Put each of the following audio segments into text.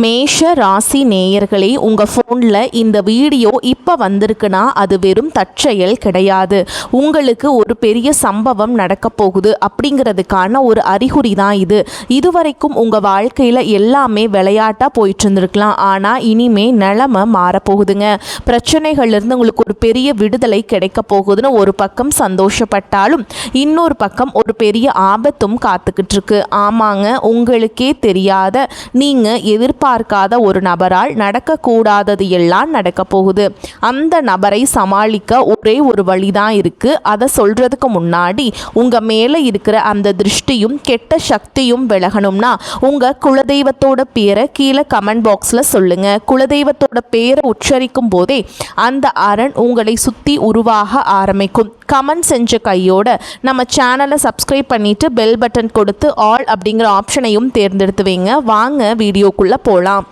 மேஷ ராசி நேயர்களே, உங்கள் ஃபோனில் இந்த வீடியோ இப்போ வந்திருக்குன்னா அது வெறும் தற்செயல் கிடையாது. உங்களுக்கு ஒரு பெரிய சம்பவம் நடக்க போகுது அப்படிங்கிறதுக்கான ஒரு அறிகுறி தான் இது. இதுவரைக்கும் உங்கள் வாழ்க்கையில் எல்லாமே விளையாட்டாக போயிட்டு இருந்திருக்கலாம். ஆனால் இனிமே நிலைமை மாறப்போகுதுங்க. பிரச்சனைகள்லேருந்து உங்களுக்கு ஒரு பெரிய விடுதலை கிடைக்க போகுதுன்னு ஒரு பக்கம் சந்தோஷப்பட்டாலும் இன்னொரு பக்கம் ஒரு பெரிய ஆபத்தும் காத்துக்கிட்டு இருக்கு. ஆமாங்க, உங்களுக்கே தெரியாத நீங்கள் பார்க்காத ஒரு நபரால் நடக்கக்கூடாதது எல்லாம் நடக்க போகுது. அந்த நபரை சமாளிக்க ஒரே ஒரு வழிதான் இருக்கு. அதை சொல்றதுக்கு முன்னாடி உங்க மேல இருக்கிற அந்த திருஷ்டியும் கெட்ட சக்தியும் விலகணும்னா உங்க குலதெய்வத்தோட பேரை கீழே கமெண்ட் பாக்ஸ்ல சொல்லுங்க. குலதெய்வத்தோட பேரை உச்சரிக்கும் போதே அந்த அரண் உங்களை சுத்தி உருவாக ஆரம்பிக்கும். கமெண்ட் செஞ்ச கையோட நம்ம சேனலை சப்ஸ்கிரைப் பண்ணிட்டு பெல் பட்டன் கொடுத்து ஆல் அப்படிங்கிற ஆப்ஷனையும் தேர்ந்தெடுத்து வைங்க. வாங்க வீடியோக்குள்ள போலாம்.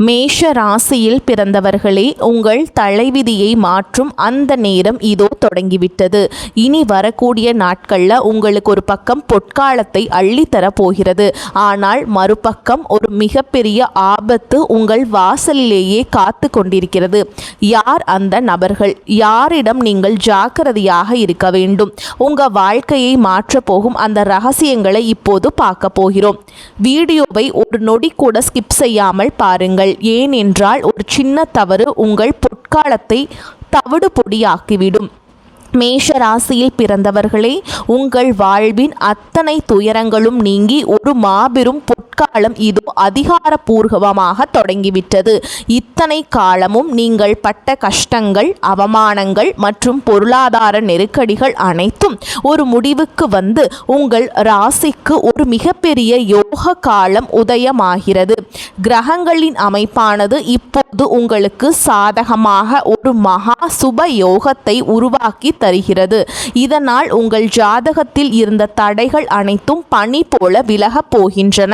மேஷ ராசியில் பிறந்தவர்களே, உங்கள் தலைவிதியை மாற்றும் அந்த நேரம் இதோ தொடங்கிவிட்டது. இனி வரக்கூடிய நாட்களில் உங்களுக்கு ஒரு பக்கம் பொற்காலத்தை அள்ளித்தர போகிறது. ஆனால் மறுபக்கம் ஒரு மிகப்பெரிய ஆபத்து உங்கள் வாசலிலேயே காத்து கொண்டிருக்கிறது. யார் அந்த நபர்கள்? யாரிடம் நீங்கள் ஜாக்கிரதையாக இருக்க வேண்டும்? உங்கள் வாழ்க்கையை மாற்றப் போகும் அந்த ரகசியங்களை இப்போது பார்க்க போகிறோம். வீடியோவை ஒரு நொடி கூட ஸ்கிப் செய்யாமல் பாருங்கள். ஏனென்றால் ஒரு சின்ன தவறு உங்கள் பொற்காலத்தை தவிடு பொடியாக்கிவிடும். மேஷ ராசியில் பிறந்தவர்களே, உங்கள் வாழ்வின் அத்தனை துயரங்களும் நீங்கி ஒரு மாபெரும் பொற்காலம் இதோ அதிகாரப்பூர்வமாக தொடங்கிவிட்டது. இத்தனை காலமும் நீங்கள் பட்ட கஷ்டங்கள், அவமானங்கள் மற்றும் பொருளாதார நெருக்கடிகள் அனைத்தும் ஒரு முடிவுக்கு வந்து உங்கள் ராசிக்கு ஒரு மிகப்பெரிய யோக காலம் உதயமாகிறது. கிரகங்களின் அமைப்பானது இப்போது உங்களுக்கு சாதகமாக ஒரு மகா சுப யோகத்தை உருவாக்கி தருகிறது. இதனால் உங்கள் ஜாதகத்தில் இருந்த தடைகள் அனைத்தும் பனி போல விலகப் போகின்றன.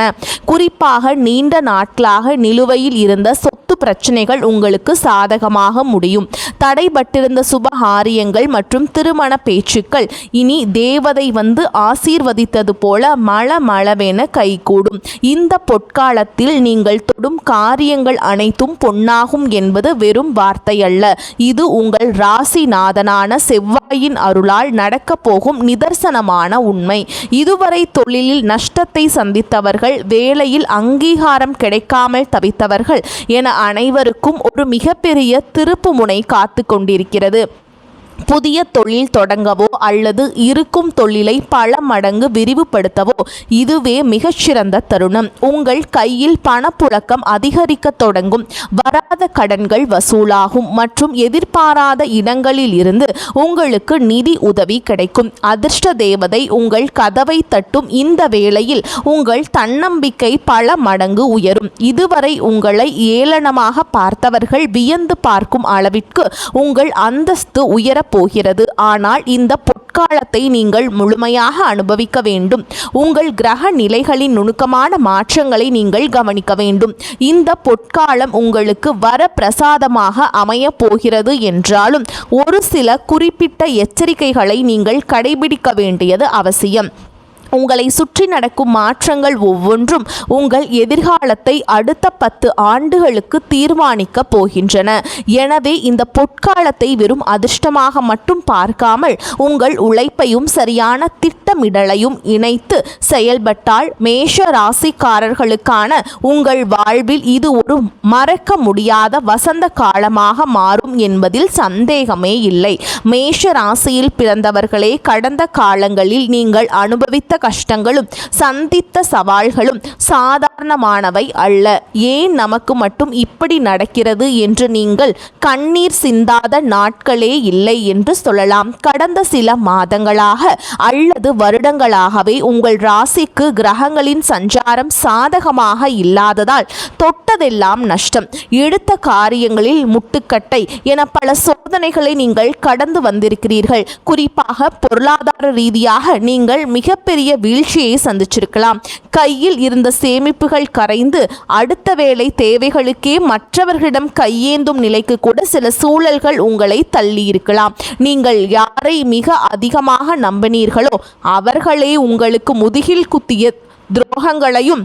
குறிப்பாக நீண்ட நாட்களாக நிலுவையில் இருந்த சொத்து பிரச்சனைகள் உங்களுக்கு சாதகமாக முடியும். தடைபட்டிருந்த சுபகாரியங்கள் மற்றும் திருமண பேச்சுக்கள் இனி தேவதை வந்து ஆசீர்வதித்தது போல மளமளவென கைகூடும். இந்த பொற்காலத்தில் நீங்கள் தொடும் காரியங்கள் அனைத்தும் பொன்னாகும் என்பது வெறும் வார்த்தை அல்ல. இது உங்கள் ராசிநாதனான செவ்வாயின் அருளால் நடக்க போகும் நிதர்சனமான உண்மை. இதுவரை தொழிலில் நஷ்டத்தை சந்தித்தவர்கள், வேலையில் அங்கீகாரம் கிடைக்காமல் தவித்தவர்கள் என அனைவருக்கும் ஒரு மிகப்பெரிய திருப்பு முனை காத்து கொண்டிருக்கிறது. புதிய தொழில் தொடங்கவோ அல்லது இருக்கும் தொழிலை பல மடங்கு விரிவுபடுத்தவோ இதுவே மிகச்சிறந்த தருணம். உங்கள் கையில் பணப்புழக்கம் அதிகரிக்க தொடங்கும். வராத கடன்கள் வசூலாகும் மற்றும் எதிர்பாராத இடங்களில் இருந்து உங்களுக்கு நிதி உதவி கிடைக்கும். அதிர்ஷ்ட தேவதை உங்கள் கதவை தட்டும் இந்த வேளையில் உங்கள் தன்னம்பிக்கை பல மடங்கு உயரும். இதுவரை உங்களை ஏளனமாக பார்த்தவர்கள் வியந்து பார்க்கும் அளவிற்கு உங்கள் அந்தஸ்து உயர போகிறது. ஆனால் இந்த பொற்காலத்தை நீங்கள் முழுமையாக அனுபவிக்க வேண்டும். உங்கள் கிரக நிலைகளின் நுணுக்கமான மாற்றங்களை நீங்கள் கவனிக்க வேண்டும். இந்த பொற்காலம் உங்களுக்கு வர பிரசாதமாக அமைய போகிறது என்றாலும் ஒரு சில குறிப்பிட்ட எச்சரிக்கைகளை நீங்கள் கடைபிடிக்க வேண்டியது அவசியம். உங்களை சுற்றி நடக்கும் மாற்றங்கள் ஒவ்வொன்றும் உங்கள் எதிர்காலத்தை அடுத்த 10 ஆண்டுகளுக்கு தீர்மானிக்க போகின்றன. எனவே இந்த பொற்காலத்தை வெறும் அதிர்ஷ்டமாக மட்டும் பார்க்காமல் உங்கள் உழைப்பையும் சரியான திட்டமிடலையும் இணைத்து செயல்பட்டால் மேஷ ராசிக்காரர்களுக்கான உங்கள் வாழ்வில் இது ஒரு மறக்க முடியாத வசந்த காலமாக மாறும் என்பதில் சந்தேகமே இல்லை. மேஷ ராசியில் பிறந்தவர்களே, கடந்த காலங்களில் நீங்கள் அனுபவித்த கஷ்டங்களும் சந்தித்த சவால்களும் சாதாரணமானவை அல்ல. ஏன் நமக்கு மட்டும் இப்படி நடக்கிறது என்று நீங்கள் கண்ணீர் சிந்தாத நாட்களே இல்லை என்று சொல்லலாம். கடந்த சில மாதங்களாக அல்லது வருடங்களாகவே உங்கள் ராசிக்கு கிரகங்களின் சஞ்சாரம் சாதகமாக இல்லாததால் தொட்டதெல்லாம் நஷ்டம், எடுத்த காரியங்களில் முட்டுக்கட்டை என பல சோதனைகளை நீங்கள் கடந்து வந்திருக்கிறீர்கள். குறிப்பாக பொருளாதார ரீதியாக நீங்கள் மிகப்பெரிய வீழ்ச்சியை சந்திச்சிருக்கலாம். கையில் இருந்த சேமிப்புகள் கரைந்து அடுத்த வேளை தேவைகளுக்கே மற்றவர்களிடம் கையேந்தும் நிலைக்கு கூட சில சூழல்கள் உங்களை தள்ளி இருக்கலாம். நீங்கள் யாரை மிக அதிகமாக நம்பினீர்களோ அவர்களே உங்களுக்கு முதுகில் குத்திய துரோகங்களையும்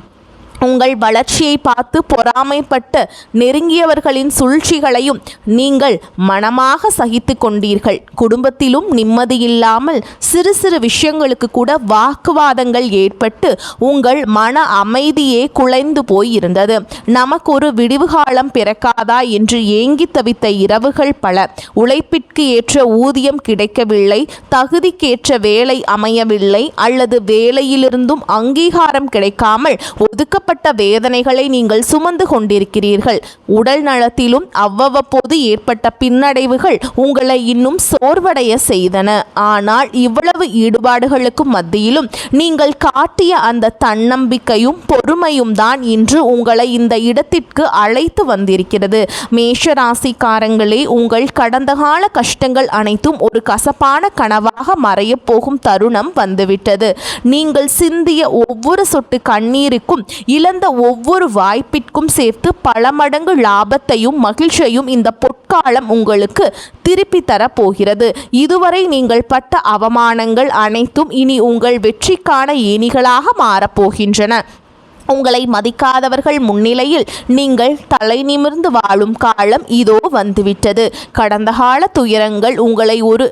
உங்கள் வளர்ச்சியை பார்த்து பொறாமைப்பட்டு நெருங்கியவர்களின் சூழ்ச்சிகளையும் நீங்கள் மனமாக சகித்து கொண்டீர்கள். குடும்பத்திலும் நிம்மதியில்லாமல் சிறு சிறு விஷயங்களுக்கு கூட வாக்குவாதங்கள் ஏற்பட்டு உங்கள் மன அமைதியே குலைந்து போய் இருந்தது. நமக்கு ஒரு விடிவு காலம் பிறக்காதா என்று ஏங்கி தவித்த இரவுகள் பல. உழைப்பிற்கு ஏற்ற ஊதியம் கிடைக்கவில்லை, தகுதிக்கேற்ற வேலை அமையவில்லை, அல்லது வேலையிலிருந்தும் அங்கீகாரம் கிடைக்காமல் ஒதுக்கப்பட்ட வேதனைகளை நீங்கள் சுமந்து கொண்டிருக்கிறீர்கள். உடல் நலத்திலும் அவ்வப்போது ஏற்பட்ட பின்னடைவுகள் உங்களை இன்னும் சோர்வடைய செய்தன. ஆனால் இவ்வளவு ஈடுபாடுகளுக்கு மத்தியிலும் நீங்கள் காட்டிய அந்த தன்னம்பிக்கையும் பொறுமையும் தான் இன்று உங்களை இந்த இடத்திற்கு அழைத்து வந்திருக்கிறது. மேஷராசிக்காரங்களே, உங்கள் கடந்த கால கஷ்டங்கள் அனைத்தும் ஒரு கசப்பான கனவாக மறையப் போகும் தருணம் வந்துவிட்டது. நீங்கள் சிந்திய ஒவ்வொரு சொட்டு கண்ணீருக்கும் இழந்த ஒவ்வொரு வாய்ப்பிற்கும் சேர்த்து பல மடங்கு லாபத்தையும் மகிழ்ச்சியையும் இந்த பொற்காலம் உங்களுக்கு திருப்பி தரப்போகிறது. இதுவரை நீங்கள் பட்ட அவமானங்கள் அனைத்தும் இனி உங்கள் வெற்றிக்கான ஏணிகளாக மாறப்போகின்றன. உங்களை மதிக்காதவர்கள் முன்னிலையில் நீங்கள் தலை நிமிர்ந்து வாழும் காலம் இதோ வந்துவிட்டது. கடந்த கால துயரங்கள் உங்களை ஒரு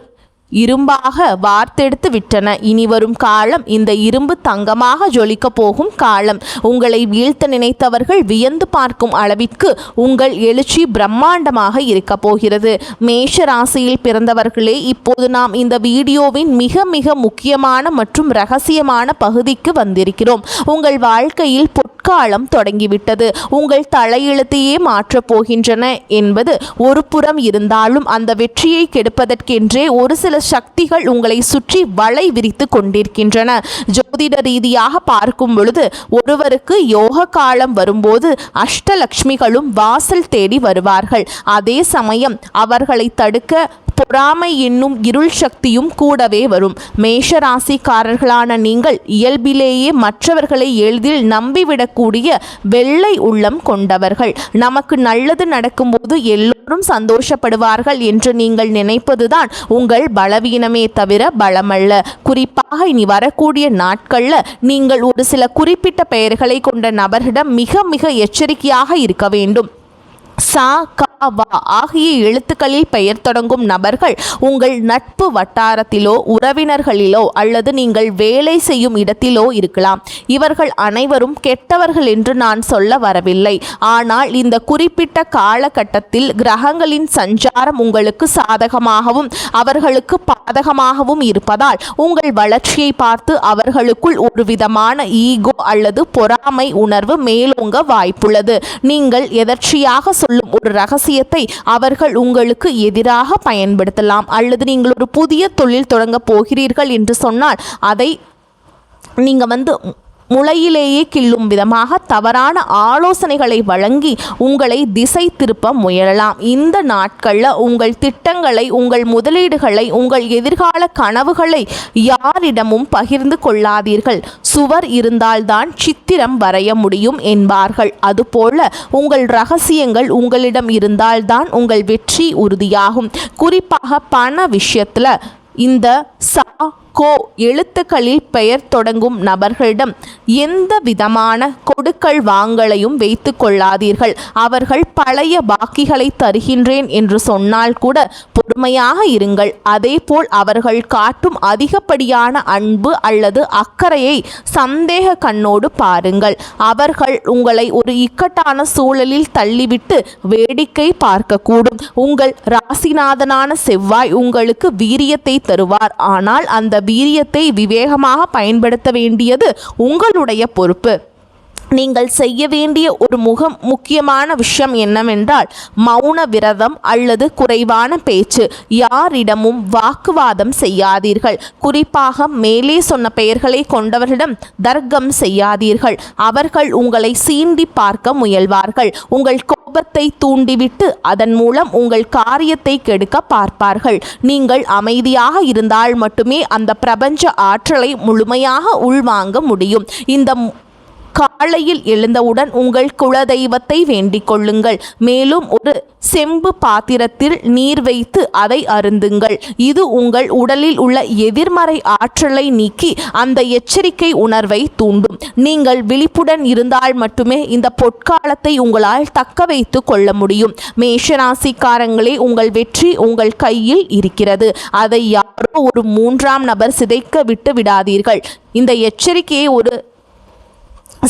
இரும்பாக வார்த்தெடுத்து விட்டன. இனி வரும் காலம் இந்த இரும்பு தங்கமாக ஜொலிக்க போகும் காலம். உங்களை வீழ்த்த நினைத்தவர்கள் வியந்து பார்க்கும் அளவிற்கு உங்கள் எழுச்சி பிரம்மாண்டமாக இருக்க போகிறது. மேஷ ராசியில் பிறந்தவர்களே, இப்போது நாம் இந்த வீடியோவின் மிக மிக முக்கியமான மற்றும் ரகசியமான பகுதிக்கு வந்திருக்கிறோம். உங்கள் வாழ்க்கையில் பொற்காலம் தொடங்கிவிட்டது. உங்கள் தலையெழுத்தையே மாற்றப் போகின்றன என்பது ஒரு புறம் இருந்தாலும், அந்த வெற்றியை கெடுப்பதற்கென்றே ஒரு சில சக்திகள் உங்களை சுற்றி வலை விரித்து கொண்டிருக்கின்றன. ஜோதிட ரீதியாக பார்க்கும் பொழுது ஒருவருக்கு யோக காலம் வரும்போது அஷ்டலக்ஷ்மிகளும் வாசல் தேடி வருவார்கள். அதே சமயம் அவர்களை தடுக்க பொறாமை என்னும் இருள் சக்தியும் கூடவே வரும். மேஷராசிக்காரர்களான நீங்கள் இயல்பிலேயே மற்றவர்களை எளிதில் நம்பிவிடக்கூடிய வெள்ளை உள்ளம் கொண்டவர்கள். நமக்கு நல்லது நடக்கும்போது எல்லோரும் சந்தோஷப்படுவார்கள் என்று நீங்கள் நினைப்பதுதான் உங்கள் பலவீனமே தவிர பலமல்ல. குறிப்பாக இனி வரக்கூடிய நாட்கள்ல நீங்கள் ஒரு சில குறிப்பிட்ட பெயர்களை கொண்ட நபர்களிடம் மிக மிக எச்சரிக்கையாக இருக்க வேண்டும். சா, கா, வா ஆகிய எழுத்துக்களில் பெயர் தொடங்கும் நபர்கள் உங்கள் நட்பு வட்டாரத்திலோ உறவினர்களிலோ அல்லது நீங்கள் வேலை செய்யும் இடத்திலோ இருக்கலாம். இவர்கள் அனைவரும் கெட்டவர்கள் என்று நான் சொல்ல வரவில்லை. ஆனால் இந்த குறிப்பிட்ட காலகட்டத்தில் கிரகங்களின் சஞ்சாரம் உங்களுக்கு சாதகமாகவும் அவர்களுக்கு பாதகமாகவும் இருப்பதால் உங்கள் வளர்ச்சியை பார்த்து அவர்களுக்குள் ஒரு விதமான ஈகோ அல்லது பொறாமை உணர்வு மேலோங்க வாய்ப்புள்ளது. நீங்கள் எதர்ச்சியாக சொல்லும் ஒரு ரகசியத்தை அவர்கள் உங்களுக்கு எதிராக பயன்படுத்தலாம். அல்லது நீங்கள் ஒரு புதிய தொழில் தொடங்க போகிறீர்கள் என்று சொன்னால் அதை நீங்கள் முளையிலேயே கிள்ளும் விதமாக தவறான ஆலோசனைகளை வழங்கி உங்களை திசை திருப்ப முயலலாம். இந்த நாட்களில் உங்கள் திட்டங்களை, உங்கள் முதலீடுகளை, உங்கள் எதிர்கால கனவுகளை யாரிடமும் பகிர்ந்து கொள்ளாதீர்கள். சுவர் இருந்தால்தான் சித்திரம் வரைய முடியும் என்பார்கள். அதுபோல உங்கள் ரகசியங்கள் உங்களிடம் இருந்தால்தான் உங்கள் வெற்றி உறுதியாகும். குறிப்பாக பண விஷயத்தில் இந்த சா, கோ எழுத்துக்களில் பெயர் தொடங்கும் நபர்களிடம் எந்த விதமான கொடுக்கல் வாங்கலையும் வைத்து கொள்ளாதீர்கள். அவர்கள் பழைய பாக்கிகளை தருகின்றேன் என்று சொன்னால் கூட பொறுமையாக இருங்கள். அதேபோல் அவர்கள் காட்டும் அதிகப்படியான அன்பு அல்லது அக்கறையை சந்தேக கண்ணோடு பாருங்கள். அவர்கள் உங்களை ஒரு இக்கட்டான சூழலில் தள்ளிவிட்டு வேடிக்கை பார்க்கக்கூடும். உங்கள் ராசிநாதனான செவ்வாய் உங்களுக்கு வீரியத்தை தருவார். ஆனால் அந்த வீரியத்தை விவேகமாக பயன்படுத்த வேண்டியது உங்களுடைய பொறுப்பு. நீங்கள் செய்ய வேண்டிய ஒரு முக்கியமான விஷயம் என்னவென்றால் மௌன விரதம் அல்லது குறைவான பேச்சு. யாரிடமும் வாக்குவாதம் செய்யாதீர்கள். குறிப்பாக மேலே சொன்ன பெயர்களை கொண்டவர்களிடம் தர்க்கம் செய்யாதீர்கள். அவர்கள் உங்களை சீண்டி பார்க்க முயல்வார்கள். உங்கள் கோபத்தை தூண்டிவிட்டு அதன் மூலம் உங்கள் காரியத்தை கெடுக்க பார்ப்பார்கள். நீங்கள் அமைதியாக இருந்தால் மட்டுமே அந்த பிரபஞ்ச ஆற்றலை முழுமையாக உள்வாங்க முடியும். இந்த காலையில் எழுந்தவுடன் உங்கள் குலதெய்வத்தை வேண்டிக் கொள்ளுங்கள். மேலும் ஒரு செம்பு பாத்திரத்தில் நீர் வைத்து அதை அருந்துங்கள். இது உங்கள் உடலில் உள்ள எதிர்மறை ஆற்றலை நீக்கி அந்த எச்சரிக்கை உணர்வை தூண்டும். நீங்கள் விழிப்புடன் இருந்தால் மட்டுமே இந்த பொற்காலத்தை உங்களால் தக்க வைத்து கொள்ள முடியும். மேஷராசிக்காரங்களே, உங்கள் வெற்றி உங்கள் கையில் இருக்கிறது. அதை யாரோ ஒரு மூன்றாம் நபர் சிதைக்க விட்டு விடாதீர்கள். இந்த எச்சரிக்கையை ஒரு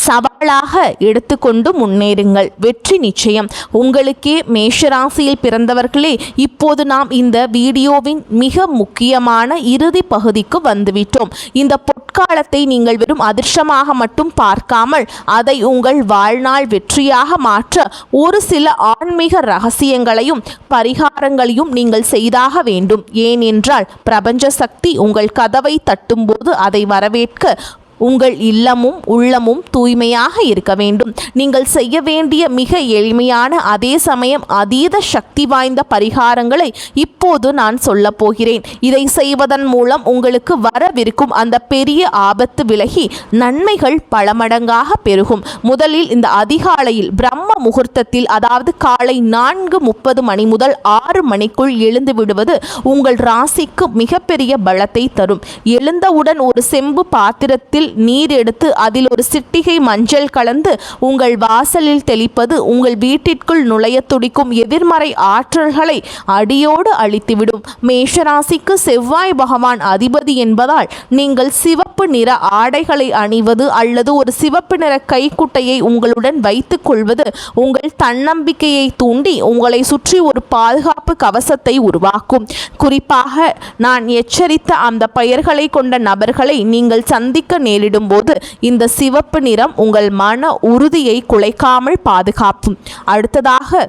சவாலாக எடுத்துக்கொண்டு முன்னேறுங்கள். வெற்றி நிச்சயம் உங்களுக்கே. மேஷராசியில் பிறந்தவர்களே, இப்போது நாம் இந்த வீடியோவின் மிக முக்கியமான இறுதி பகுதிக்கு வந்துவிட்டோம். இந்த பொற்காலத்தை நீங்கள் வெறும் அதிர்ஷ்டமாக மட்டும் பார்க்காமல் அதை உங்கள் வாழ்நாள் வெற்றியாக மாற்ற ஒரு சில ஆன்மீக ரகசியங்களையும் பரிகாரங்களையும் நீங்கள் செய்தாக வேண்டும். ஏனென்றால் பிரபஞ்ச சக்தி உங்கள் கதவை தட்டும்போது அதை வரவேற்க உங்கள் இல்லமும் உள்ளமும் தூய்மையாக இருக்க வேண்டும். நீங்கள் செய்ய வேண்டிய மிக எளிமையான அதே சமயம் அதீத சக்தி வாய்ந்த பரிகாரங்களை இப்போது நான் சொல்ல போகிறேன். இதை செய்வதன் மூலம் உங்களுக்கு வரவிருக்கும் அந்த பெரிய ஆபத்து விலகி நன்மைகள் பல மடங்காக பெருகும். முதலில் இந்த அதிகாலையில் பிரம்ம முகூர்த்தத்தில், அதாவது காலை 4:30 மணி முதல் 6 மணிக்குள் எழுந்து விடுவது உங்கள் ராசிக்கு மிகப்பெரிய பலத்தை தரும். எழுந்தவுடன் ஒரு செம்பு பாத்திரத்தில் நீர் எடுத்து அதில் ஒரு சிட்டிகை மஞ்சள் கலந்து உங்கள் வாசலில் தெளிப்பது உங்கள் வீட்டிற்குள் நுழைய துடிக்கும் எதிர்மறை ஆற்றல்களை அடியோடு அழித்துவிடும். மேஷராசிக்கு செவ்வாய் பகவான் அதிபதி என்பதால் நீங்கள் சிவப்பு நிற ஆடைகளை அணிவது அல்லது ஒரு சிவப்பு நிற கைக்குட்டையை உங்களுடன் வைத்துக் கொள்வது உங்கள் தன்னம்பிக்கையை தூண்டி உங்களை சுற்றி ஒரு பாதுகாப்பு கவசத்தை உருவாக்கும். குறிப்பாக நான் எச்சரித்த அந்த பெயர்களை கொண்ட நபர்களை நீங்கள் சந்திக்க நேரிடும்போது இந்த சிவப்பு நிறம் உங்கள் மன உறுதியை குலைக்காமல் பாதுகாக்கும். அடுத்ததாக,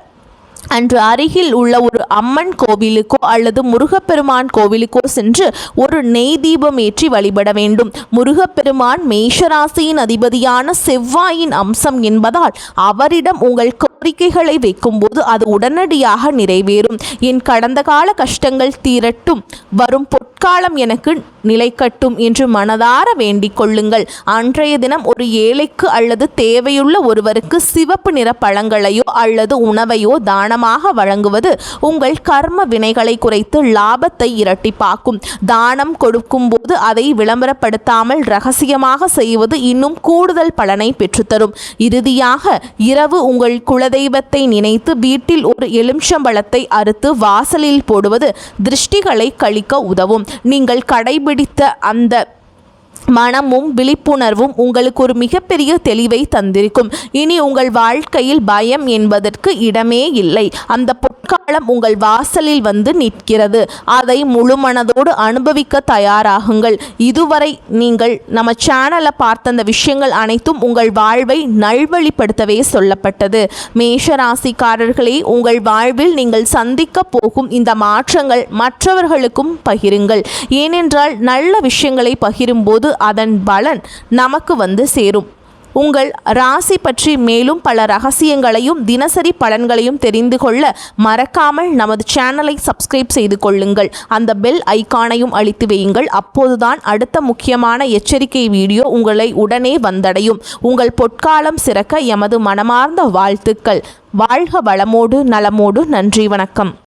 அன்று அருகில் உள்ள ஒரு அம்மன் கோவிலுக்கோ அல்லது முருகப்பெருமான் கோவிலுக்கோ சென்று ஒரு நெய் தீபம் ஏற்றி வழிபட வேண்டும். முருகப்பெருமான் மேஷராசியின் அதிபதியான செவ்வாயின் அம்சம் என்பதால் அவரிடம் உங்கள் கோரிக்கைகளை வைக்கும்போது அது உடனடியாக நிறைவேறும். என் கடந்த கால கஷ்டங்கள் தீரட்டும், வரும் பொற்காலம் எனக்கு நிலைக்கட்டும் என்று மனதார வேண்டிக் கொள்ளுங்கள். அன்றைய தினம் ஒரு ஏழைக்கு அல்லது தேவையுள்ள ஒருவருக்கு சிவப்பு நிற பழங்களையோ அல்லது உணவையோ தானமாக வழங்குவது உங்கள் கர்ம வினைகளை குறைத்து லாபத்தை இரட்டிப்பாக்கும். தானம் கொடுக்கும் போது அதை விளம்பரப்படுத்தாமல் ரகசியமாக செய்வது இன்னும் கூடுதல் பலனை பெற்றுத்தரும். இறுதியாக, இரவு உங்கள் குலதெய்வத்தை நினைத்து வீட்டில் ஒரு எலுமிச்சம்பழத்தை அறுத்து வாசலில் போடுவது திருஷ்டிகளை கழிக்க உதவும். நீங்கள் கடைபிடித்த அந்த மனமும் விழிப்புணர்வும் உங்களுக்கு ஒரு மிகப்பெரிய தெளிவை தந்திருக்கும். இனி உங்கள் வாழ்க்கையில் பயம் என்பதற்கு இடமே இல்லை. அந்த பொற்காலம் உங்கள் வாசலில் வந்து நிற்கிறது. அதை முழு மனதோடு அனுபவிக்க தயாராகுங்கள். இதுவரை நீங்கள் நம்ம சேனலை பார்த்த அந்த விஷயங்கள் அனைத்தும் உங்கள் வாழ்வை நல்வழிப்படுத்தவே சொல்லப்பட்டது. மேஷராசிக்காரர்களே, உங்கள் வாழ்வில் நீங்கள் சந்திக்க போகும் இந்த மாற்றங்கள் மற்றவர்களுக்கும் பகிருங்கள். ஏனென்றால் நல்ல விஷயங்களை பகிரும்போது அதன் பலன் நமக்கு வந்து சேரும். உங்கள் ராசி பற்றி மேலும் பல ரகசியங்களையும் தினசரி பலன்களையும் தெரிந்து கொள்ள மறக்காமல் நமது சேனலை சப்ஸ்கிரைப் செய்து கொள்ளுங்கள். அந்த பெல் ஐகானையும் அழித்து வையுங்கள். அப்போதுதான் அடுத்த முக்கியமான எச்சரிக்கை வீடியோ உங்களை உடனே வந்தடையும். உங்கள் பொற்காலம் சிறக்க எமது மனமார்ந்த வாழ்த்துக்கள். வாழ்க வளமோடு நலமோடு. நன்றி, வணக்கம்.